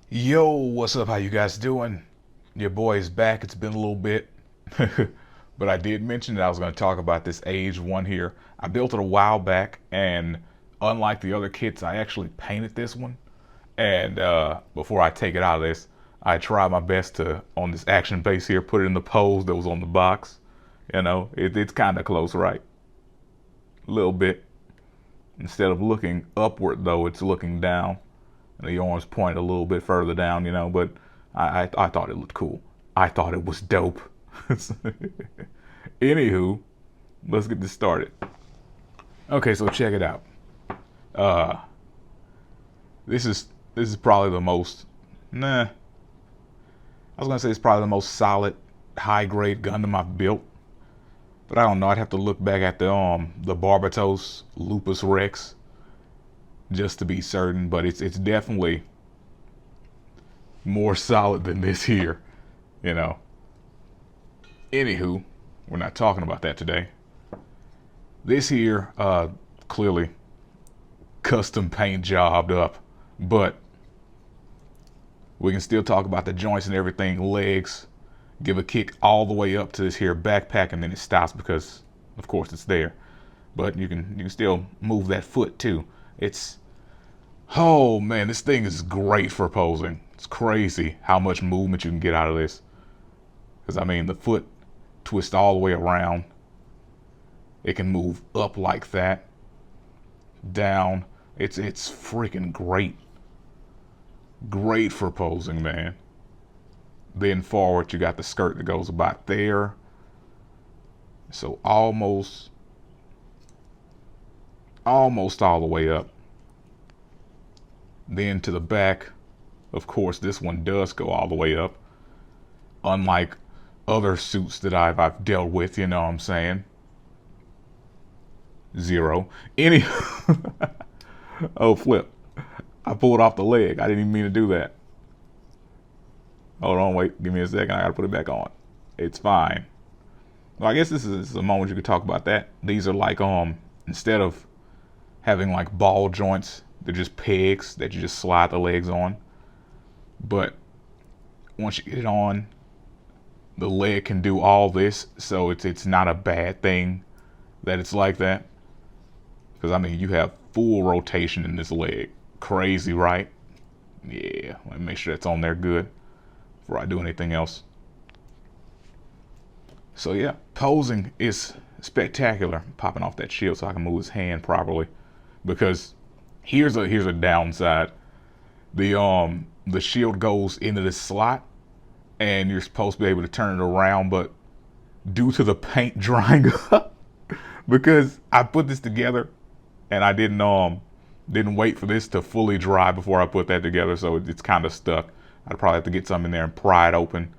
Yo, what's up? How you guys doing? Your boy is back. It's been a little bit. But I did mention that I was going to talk about this Age 1 here. I built it a while back, and unlike the other kits, I actually painted this one. And before I take it out of this, I tried my best to, on this action base here, put it in the pose that was on the box. It's kind of close, right? A little bit. Instead of looking upward, though, it's looking down. The arms point a little bit further down, but I thought it looked cool. I thought it was dope. Anywho, let's get this started. Okay, so check it out. Uh, this is probably the most. Nah, I was gonna say it's probably the most solid, high grade Gundam I've built. But I don't know. I'd have to look back at the Barbatos Lupus Rex just to be certain. But it's definitely more solid than this here, you know. Anywho, we're not talking about that today. This here, clearly custom paint jobbed up, but we can still talk about the joints and everything, legs, give a kick all the way up to this here backpack, and then it stops because, of course, it's there. But you can still move that foot too. Oh man, this thing is great for posing. It's crazy how much movement you can get out of this. Because I mean, the foot twists all the way around. It can move up like that, down. It's freaking great. Great for posing, man. Then forward, you got the skirt that goes about there. So almost all the way up. Then to the back, of course, this one does go all the way up. Unlike other suits that I've dealt with, you know what I'm saying? Zero. Any Oh, flip. I pulled off the leg. I didn't even mean to do that. Hold on, wait. Give me a second. I gotta put it back on. It's fine. Well, I guess this is a moment you could talk about that. These are like instead of having like ball joints, they're just pegs that you just slide the legs on. But once you get it on, the leg can do all this, so it's not a bad thing that it's like that. Because I mean, you have full rotation in this leg. Crazy, right? Yeah, let me make sure that's on there good before I do anything else. So yeah, posing is spectacular. Popping off that shield so I can move his hand properly. Because here's a downside. The shield goes into this slot and you're supposed to be able to turn it around, but due to the paint drying up, because I put this together and I didn't wait for this to fully dry before I put that together, so it's kind of stuck. I'd probably have to get something in there and pry it open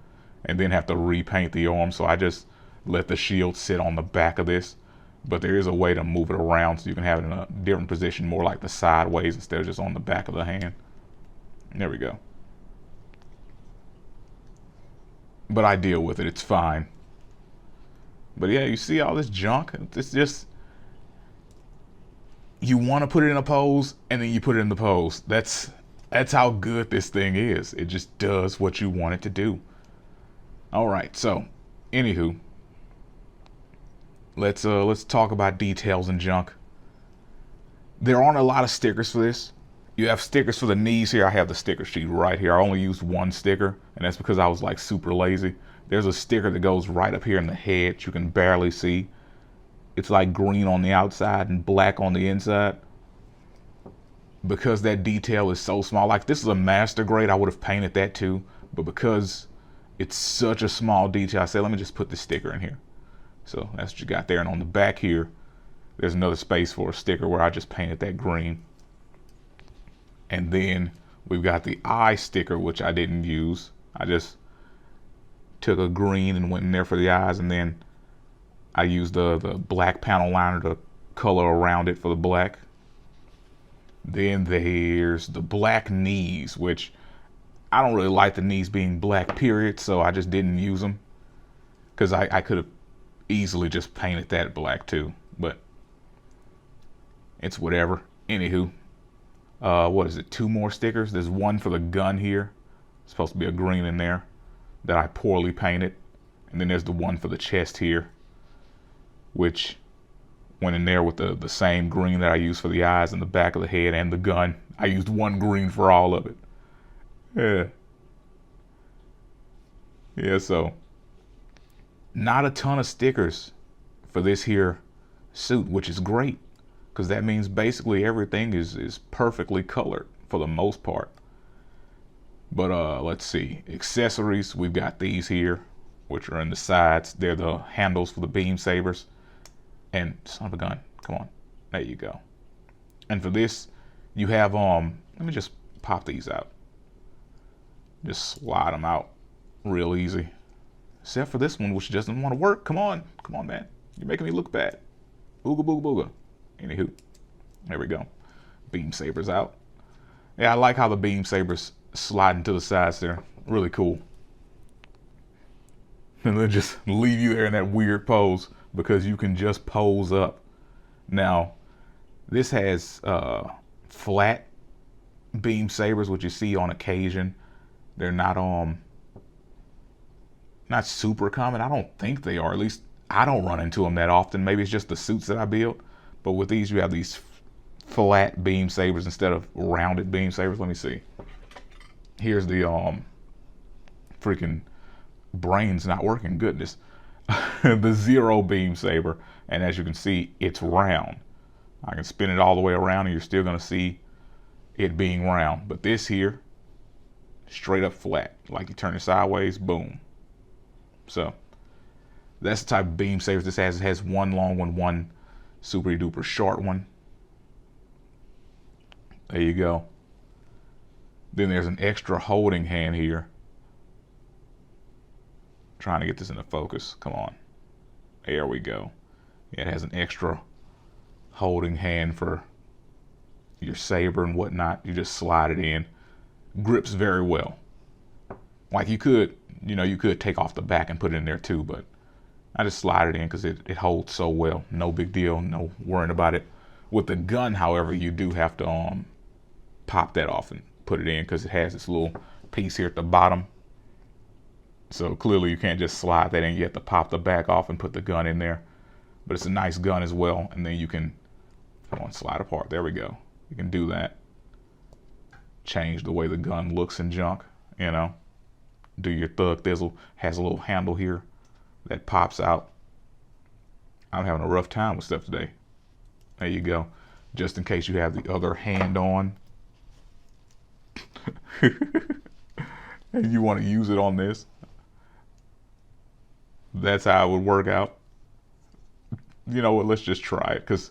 and then have to repaint the arm. So I just let the shield sit on the back of this. But there is a way to move it around so you can have it in a different position, more like the sideways instead of just on the back of the hand. There we go. But I deal with it. It's fine. But yeah, you see all this junk? It's just, you want to put it in a pose and then you put it in the pose. That's how good this thing is. It just does what you want it to do. All right, so anywho, let's talk about details and junk. There aren't a lot of stickers for this. You have stickers for the knees here. I have the sticker sheet right here. I only used one sticker, and that's because I was like super lazy. There's a sticker that goes right up here in the head. You can barely see. It's like green on the outside and black on the inside. Because that detail is so small, like this is a master grade, I would have painted that too. But because it's such a small detail, I said, let me just put the sticker in here. So that's what you got there. And on the back here, there's another space for a sticker where I just painted that green. And then we've got the eye sticker, which I didn't use. I just took a green and went in there for the eyes, and then I used the black panel liner to color around it for the black. Then there's the black knees, which I don't really like the knees being black, period, so I just didn't use them. Because I could have easily just painted that black too, but it's whatever. Anywho, what is it, 2 more stickers. There's one for the gun here. It's supposed to be a green in there that I poorly painted. And then there's the one for the chest here, which went in there with the same green that I used for the eyes and the back of the head and the gun. I used one green for all of it. Yeah. Yeah, so not a ton of stickers for this here suit, which is great, because that means basically everything is perfectly colored for the most part. But let's see, accessories, we've got these here, which are in the sides. They're the handles for the beam sabers. And son of a gun, come on, there you go. And for this, you have let me just pop these out. Just slide them out real easy. Except for this one, which doesn't want to work. Come on, man, you're making me look bad. Booga booga booga. Anywho, there we go. Beam sabers out. Yeah, I like how the beam sabers slide into the sides there. Really cool. And then just leave you there in that weird pose, because you can just pose up. Now, this has flat beam sabers, which you see on occasion. They're not super common. I don't think they are. At least I don't run into them that often. Maybe it's just the suits that I build. But with these, you have these flat beam sabers instead of rounded beam sabers. Let me see. Here's the freaking brain's not working. Goodness. The 0 beam saber, and as you can see, it's round. I can spin it all the way around and you're still going to see it being round. But this here, straight up flat. Like you turn it sideways, boom. So that's the type of beam sabers this has. It has one long one, one super duper short one. There you go. Then there's an extra holding hand here. Trying to get this into focus. Come on. There we go. It has an extra holding hand for your saber and whatnot. You just slide it in. Grips very well. Like you could take off the back and put it in there too, but I just slide it in because it holds so well. No big deal. No worrying about it. With the gun, however, you do have to pop that off and put it in, because it has this little piece here at the bottom. So clearly you can't just slide that in. You have to pop the back off and put the gun in there. But it's a nice gun as well. And then you can, come on, slide apart. There we go. You can do that. Change the way the gun looks and junk, you know. Do your thug thizzle. Has a little handle here that pops out. I'm having a rough time with stuff today. There you go. Just in case you have the other hand on. And you want to use it on this. That's how it would work out. You know what, let's just try it, because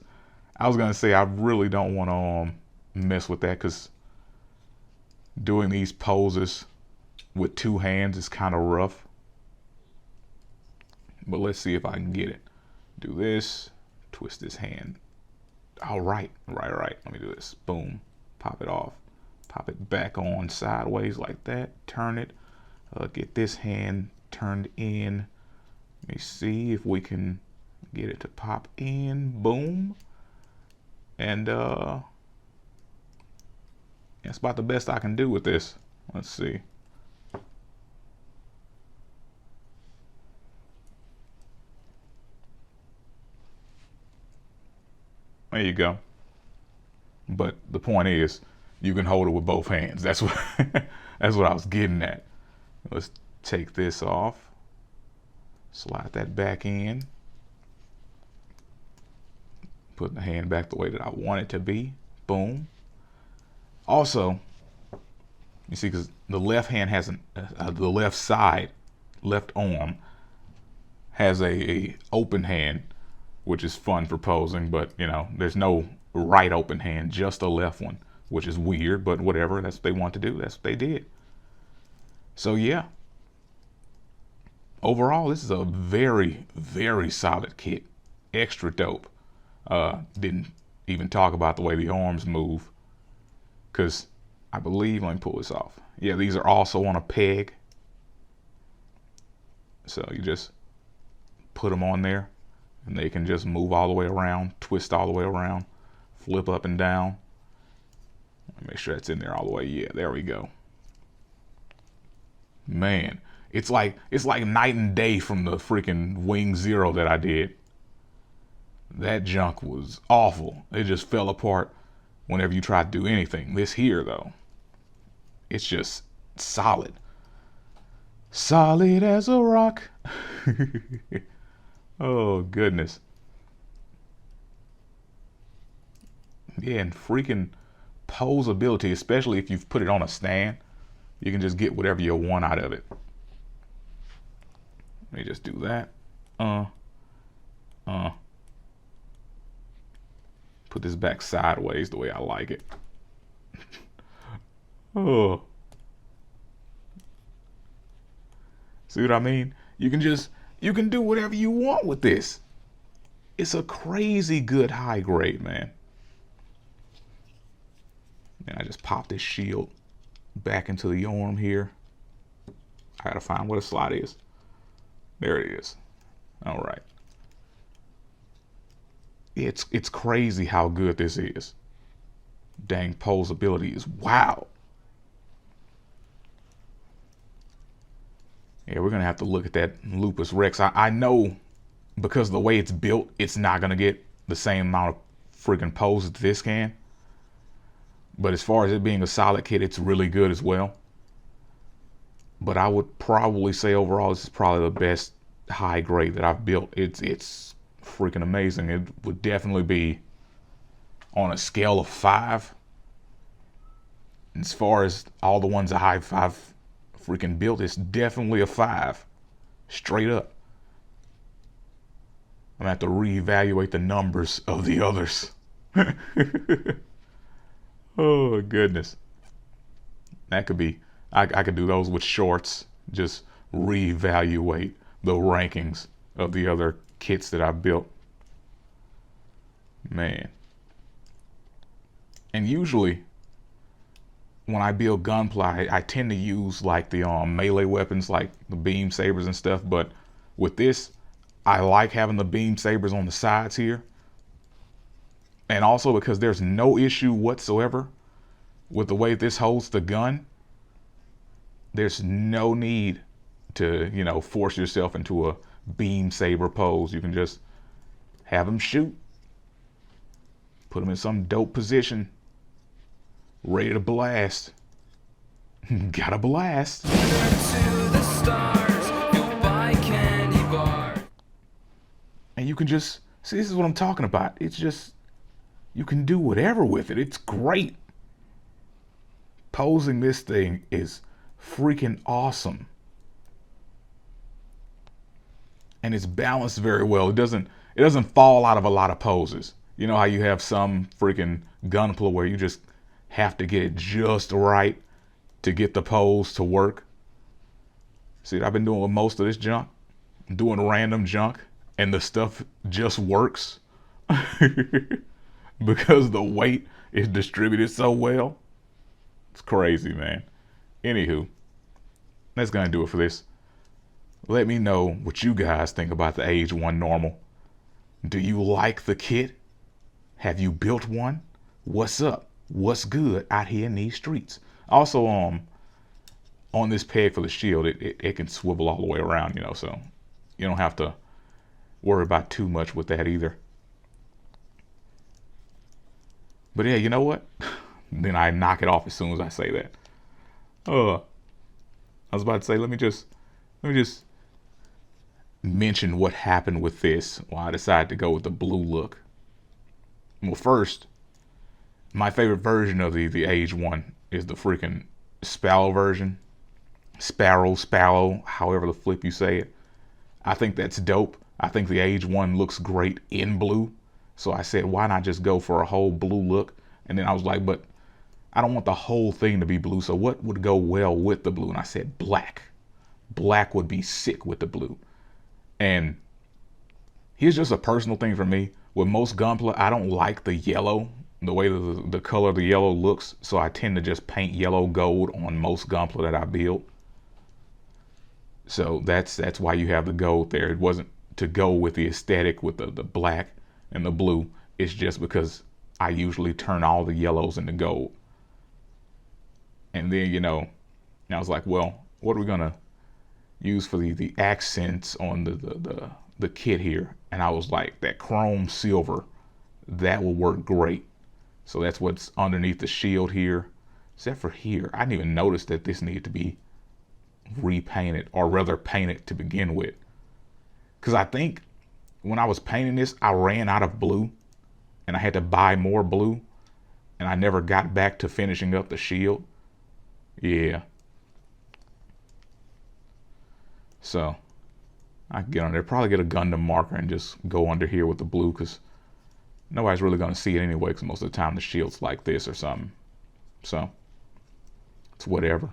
I was going to say I really don't want to mess with that, because doing these poses with 2 hands is kind of rough. But let's see if I can get it. Do this, twist this hand. All right. Let me do this. Boom, pop it off. Pop it back on sideways like that. Turn it. Get this hand turned in. Let me see if we can get it to pop in. Boom. And that's about the best I can do with this. Let's see. There you go. But the point is, you can hold it with both hands. That's what that's what I was getting at. Let's take this off. Slide that back in. Put the hand back the way that I want it to be. Boom. Also, you see, because the left hand has the left side, left arm has a open hand, which is fun for posing, but you know, there's no right open hand, just a left one, which is weird, but whatever. That's what they want to do. That's what they did. So yeah. Overall, this is a very, very solid kit. Extra dope. Didn't even talk about the way the arms move, because I believe, let me pull this off. Yeah, these are also on a peg. So you just put them on there and they can just move all the way around, twist all the way around, flip up and down. Make sure that's in there all the way. Yeah, there we go. Man, it's like night and day from the freaking Wing Zero that I did. That junk was awful. It just fell apart whenever you try to do anything. This here though, it's just solid. Solid as a rock. Oh goodness. Yeah, and freaking posability, especially if you've put it on a stand, you can just get whatever you want out of it. Let me just do that. Put this back sideways the way I like it. Oh. See what I mean? You can do whatever you want with this. It's a crazy good high grade, man. And I just pop this shield back into the arm here. I gotta find where the slot is. There it is. All right. It's crazy how good this is. Dang, posability is wow. Yeah, we're gonna have to look at that Lupus Rex. I know because of the way it's built, it's not gonna get the same amount of freaking pose that this can. But as far as it being a solid kit, it's really good as well. But I would probably say overall, this is probably the best high grade that I've built. It's freaking amazing. It would definitely be on a scale of 5. As far as all the ones I've freaking built, it's definitely a 5. Straight up. I'm gonna have to reevaluate the numbers of the others. Oh goodness. That could be, I could do those with shorts. Just reevaluate the rankings of the other kits that I built. Man. And usually when I build Gunpla, I tend to use like the melee weapons like the beam sabers and stuff, but with this I like having the beam sabers on the sides here. And also because there's no issue whatsoever with the way this holds the gun. There's no need to, you know, force yourself into a beam saber pose. You can just have them shoot. Put them in some dope position. Ready to blast. Gotta blast. And you can just, see, this is what I'm talking about. It's just, you can do whatever with it. It's great. Posing this thing is freaking awesome. And it's balanced very well. It doesn't fall out of a lot of poses. You know how you have some freaking Gunpla where you just have to get it just right to get the pose to work. See what I've been doing with most of this junk? I'm doing random junk and the stuff just works. Because the weight is distributed so well. It's crazy, man. Anywho, that's gonna do it for this. Let me know what you guys think about the Age-1 Normal. Do you like the kit? Have you built one? What's up? What's good out here in these streets? Also, on this peg for the shield, it can swivel all the way around, you know, so you don't have to worry about too much with that either. But yeah, you know what? Then I knock it off as soon as I say that. I was about to say, let me just mention what happened with this. Why I decided to go with the blue look. Well, first, my favorite version of the Age-1 is the freaking Sparrow version. Sparrow, however the flip you say it. I think that's dope. I think the Age-1 looks great in blue. So I said, why not just go for a whole blue look? And then I was like, but I don't want the whole thing to be blue. So what would go well with the blue? And I said, black. Black would be sick with the blue. And here's just a personal thing for me. With most Gunpla, I don't like the yellow, the way the color of the yellow looks. So I tend to just paint yellow gold on most Gunpla that I build. So that's why you have the gold there. It wasn't to go with the aesthetic with the black and the blue. It's just because I usually turn all the yellows into gold. And then, I was like, well, what are we gonna use for the accents on the kit here? And I was like, that chrome silver, that will work great. So that's what's underneath the shield here. Except for here, I didn't even notice that this needed to be repainted, or rather painted to begin with. Because I think when I was painting this, I ran out of blue and I had to buy more blue, and I never got back to finishing up the shield. Yeah. So I can get on there, probably get a Gundam marker and just go under here with the blue, because nobody's really going to see it anyway, because most of the time the shield's like this or something. So it's whatever.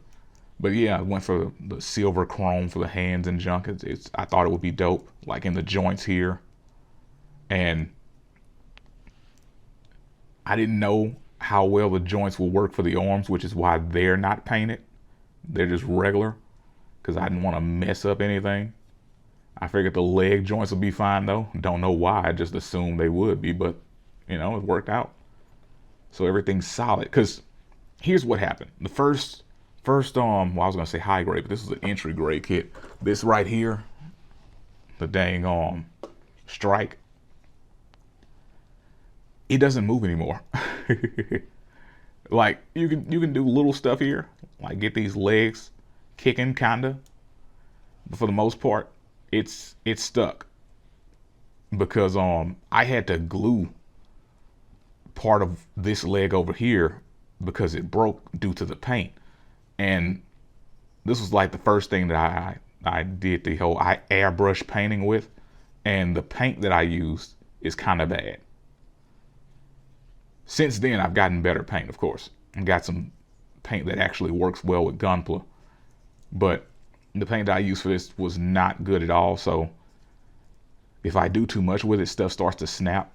But yeah, I went for the silver chrome for the hands and junk. I thought it would be dope, like in the joints here. And I didn't know how well the joints will work for the arms, which is why they're not painted. They're just regular, because I didn't want to mess up anything. I figured the leg joints would be fine though. Don't know why, I just assumed they would be, but it worked out. So everything's solid, because here's what happened. The first well, I was gonna say high grade, but this is an entry grade kit. This right here, the dang strike, it doesn't move anymore. Like you can do little stuff here, like get these legs kicking kinda, but for the most part, it's stuck, because I had to glue part of this leg over here because it broke due to the paint. And this was like the first thing that I did the whole airbrush painting with, and the paint that I used is kind of bad. Since then, I've gotten better paint, of course, and got some paint that actually works well with Gunpla. But the paint that I used for this was not good at all. So if I do too much with it, stuff starts to snap.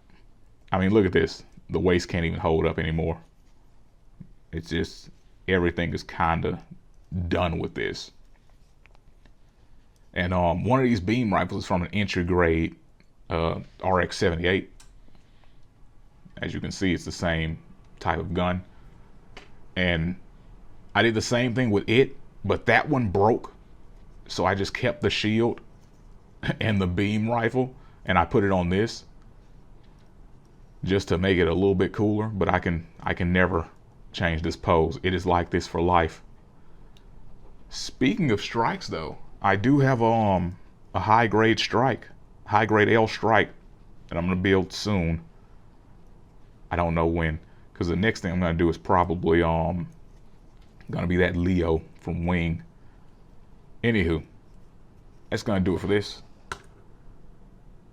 I mean, look at this. The waist can't even hold up anymore. It's just, everything is kind of done with this. And one of these beam rifles is from an entry grade RX-78. As you can see, it's the same type of gun. And I did the same thing with it, but that one broke. So I just kept the shield and the beam rifle, and I put it on this just to make it a little bit cooler. But I can never change this pose. It is like this for life. Speaking of strikes though, I do have a high grade strike, high grade L strike, that I'm gonna build soon. I don't know when, because the next thing I'm gonna do is probably gonna be that Leo from Wing. Anywho, that's gonna do it for this.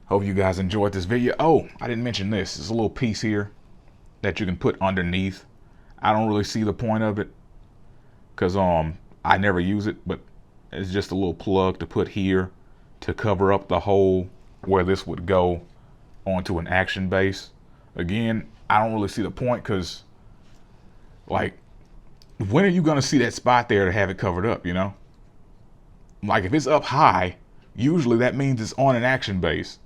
Hope you guys enjoyed this video. Oh, I didn't mention this. There's a little piece here that you can put underneath. I don't really see the point of it, because I never use it, but it's just a little plug to put here to cover up the hole where this would go onto an action base. Again, I don't really see the point, because like, when are you gonna see that spot there to have it covered up, Like if it's up high, usually that means it's on an action base.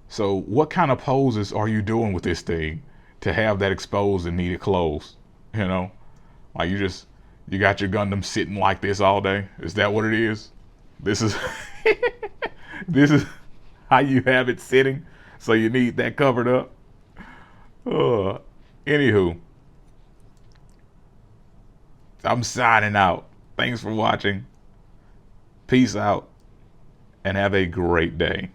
So what kind of poses are you doing with this thing to have that exposed and need it closed? Like you got your Gundam sitting like this all day? Is that what it is? This is this is how you have it sitting, so you need that covered up. Anywho, I'm signing out. Thanks for watching. Peace out, and have a great day.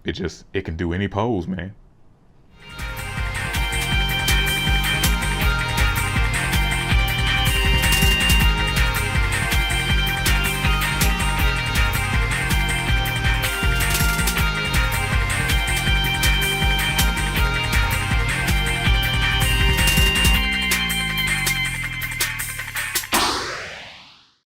It can do any pose, man.